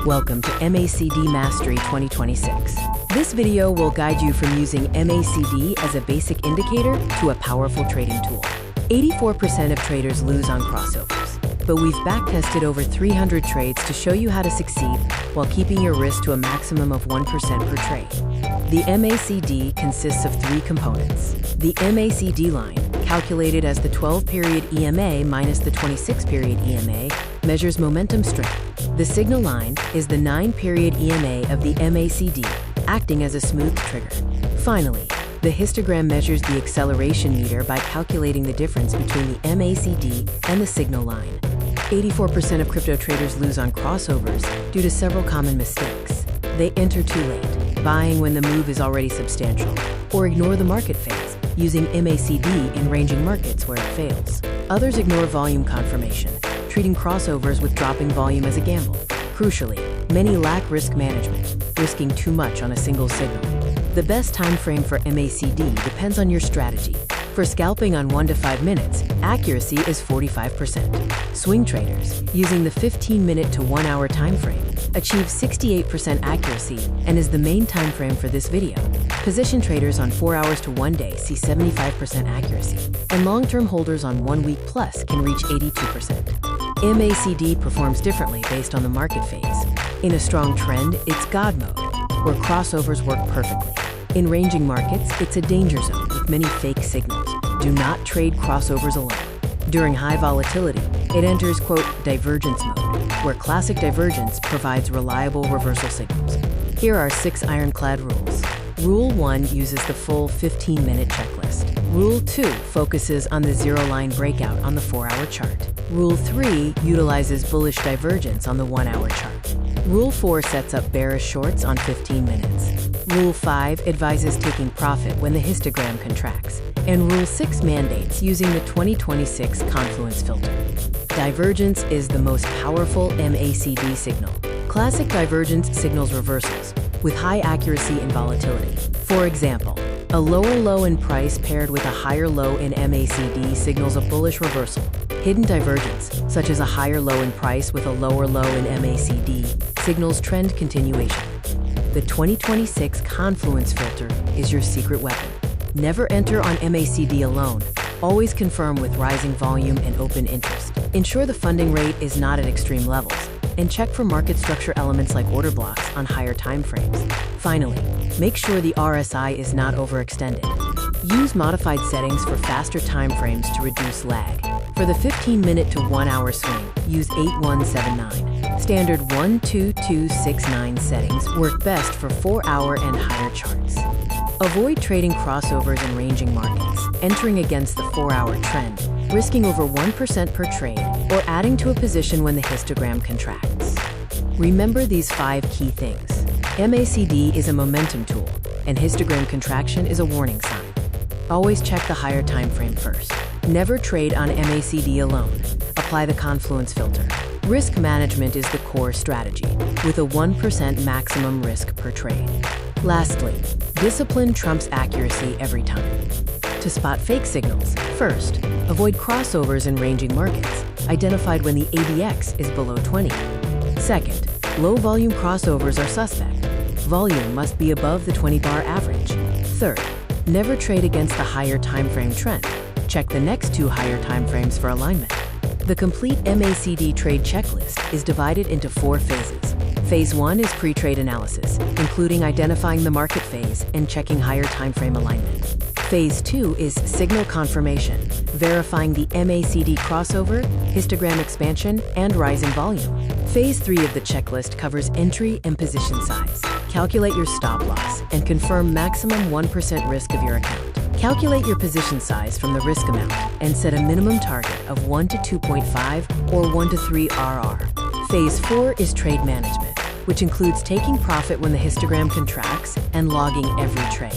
Welcome to MACD Mastery 2026. This video will guide you from using MACD as a basic indicator to a powerful trading tool. 84% of traders lose on crossovers, but we've backtested over 300 trades to show you how to succeed while keeping your risk to a maximum of 1% per trade. The MACD consists of three components. The MACD line, calculated as the 12-period EMA minus the 26-period EMA, measures momentum strength. The signal line is the 9-period EMA of the MACD, acting as a smooth trigger. Finally, the histogram measures the acceleration meter by calculating the difference between the MACD and the signal line. 84% of crypto traders lose on crossovers due to several common mistakes. They enter too late, buying when the move is already substantial, or ignore the market phase, using MACD in ranging markets where it fails. Others ignore volume confirmation, treating crossovers with dropping volume as a gamble. Crucially, many lack risk management, risking too much on a single signal. The best time frame for MACD depends on your strategy. For scalping on 1 to 5 minutes, accuracy is 45%. Swing traders, using the 15-minute to 1-hour time frame, achieve 68% accuracy and is the main time frame for this video. Position traders on 4 hours to 1 day see 75% accuracy, and long-term holders on 1 week plus can reach 82%. MACD performs differently based on the market phase. In a strong trend, it's God mode, where crossovers work perfectly. In ranging markets, it's a danger zone with many fake signals. Do not trade crossovers alone. During high volatility, it enters, quote, divergence mode, where classic divergence provides reliable reversal signals. Here are 6 ironclad rules. Rule 1 uses the full 15-minute checklist. Rule 2 focuses on the zero-line breakout on the 4-hour chart. Rule 3 utilizes bullish divergence on the 1-hour chart. Rule 4 sets up bearish shorts on 15 minutes. Rule 5 advises taking profit when the histogram contracts. And Rule 6 mandates using the 2026 Confluence filter. Divergence is the most powerful MACD signal. Classic divergence signals reversals, with high accuracy and volatility. For example, a lower low in price paired with a higher low in MACD signals a bullish reversal. Hidden divergence, such as a higher low in price with a lower low in MACD, signals trend continuation. The 2026 Confluence filter is your secret weapon. Never enter on MACD alone. Always confirm with rising volume and open interest. Ensure the funding rate is not at extreme levels, and check for market structure elements like order blocks on higher time frames. Finally, make sure the RSI is not overextended. Use modified settings for faster time frames to reduce lag. For the 15-minute to 1-hour swing, use 8179. Standard 12269 settings work best for 4-hour and higher charts. Avoid trading crossovers in ranging markets, entering against the 4-hour trend, risking over 1% per trade, or adding to a position when the histogram contracts. Remember these 5 key things. MACD is a momentum tool, and histogram contraction is a warning sign. Always check the higher time frame first. Never trade on MACD alone. Apply the Confluence filter. Risk management is the core strategy, with a 1% maximum risk per trade. Lastly, discipline trumps accuracy every time. To spot fake signals, first, avoid crossovers in ranging markets, identified when the ADX is below 20. Second, low-volume crossovers are suspect. Volume must be above the 20-bar average. Third, never trade against the higher time frame trend. Check the next 2 higher time frames for alignment. The complete MACD trade checklist is divided into 4 phases. Phase 1 is pre-trade analysis, including identifying the market phase and checking higher time frame alignment. Phase 2 is signal confirmation, verifying the MACD crossover, histogram expansion, and rise in volume. Phase 3 of the checklist covers entry and position size. Calculate your stop loss and confirm maximum 1% risk of your account. Calculate your position size from the risk amount and set a minimum target of 1 to 2.5 or 1 to 3 RR. Phase 4 is trade management, which includes taking profit when the histogram contracts and logging every trade.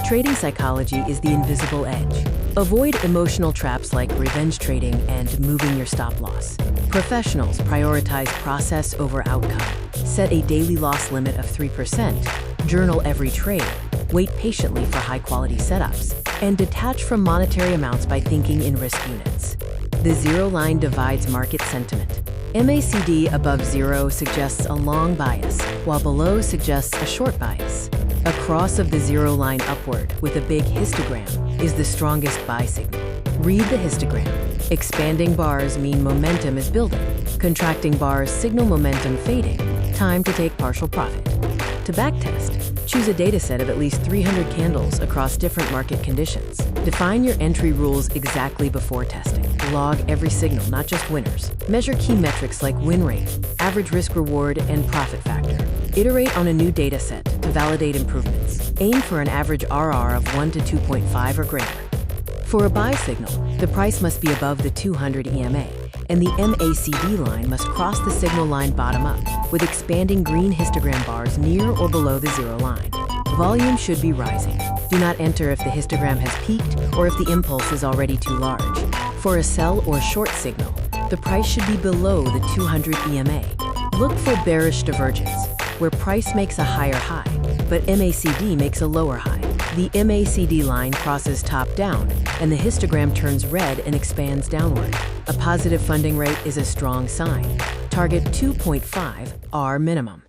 Trading psychology is the invisible edge. Avoid emotional traps like revenge trading and moving your stop loss. Professionals prioritize process over outcome. Set a daily loss limit of 3%, journal every trade, wait patiently for high-quality setups, and detach from monetary amounts by thinking in risk units. The zero line divides market sentiment. MACD above 0 suggests a long bias, while below suggests a short bias. A cross of the 0 line upward with a big histogram is the strongest buy signal. Read the histogram. Expanding bars mean momentum is building. Contracting bars signal momentum fading. Time to take partial profit. To backtest, choose a dataset of at least 300 candles across different market conditions. Define your entry rules exactly before testing. Log every signal, not just winners. Measure key metrics like win rate, average risk-reward, and profit factor. Iterate on a new dataset to validate improvements. Aim for an average RR of 1 to 2.5 or greater. For a buy signal, the price must be above the 200 EMA, and the MACD line must cross the signal line bottom up, with expanding green histogram bars near or below the 0 line. Volume should be rising. Do not enter if the histogram has peaked or if the impulse is already too large. For a sell or short signal, the price should be below the 200 EMA. Look for bearish divergence, where price makes a higher high, but MACD makes a lower high. The MACD line crosses top down, and the histogram turns red and expands downward. A positive funding rate is a strong sign. Target 2.5 R minimum.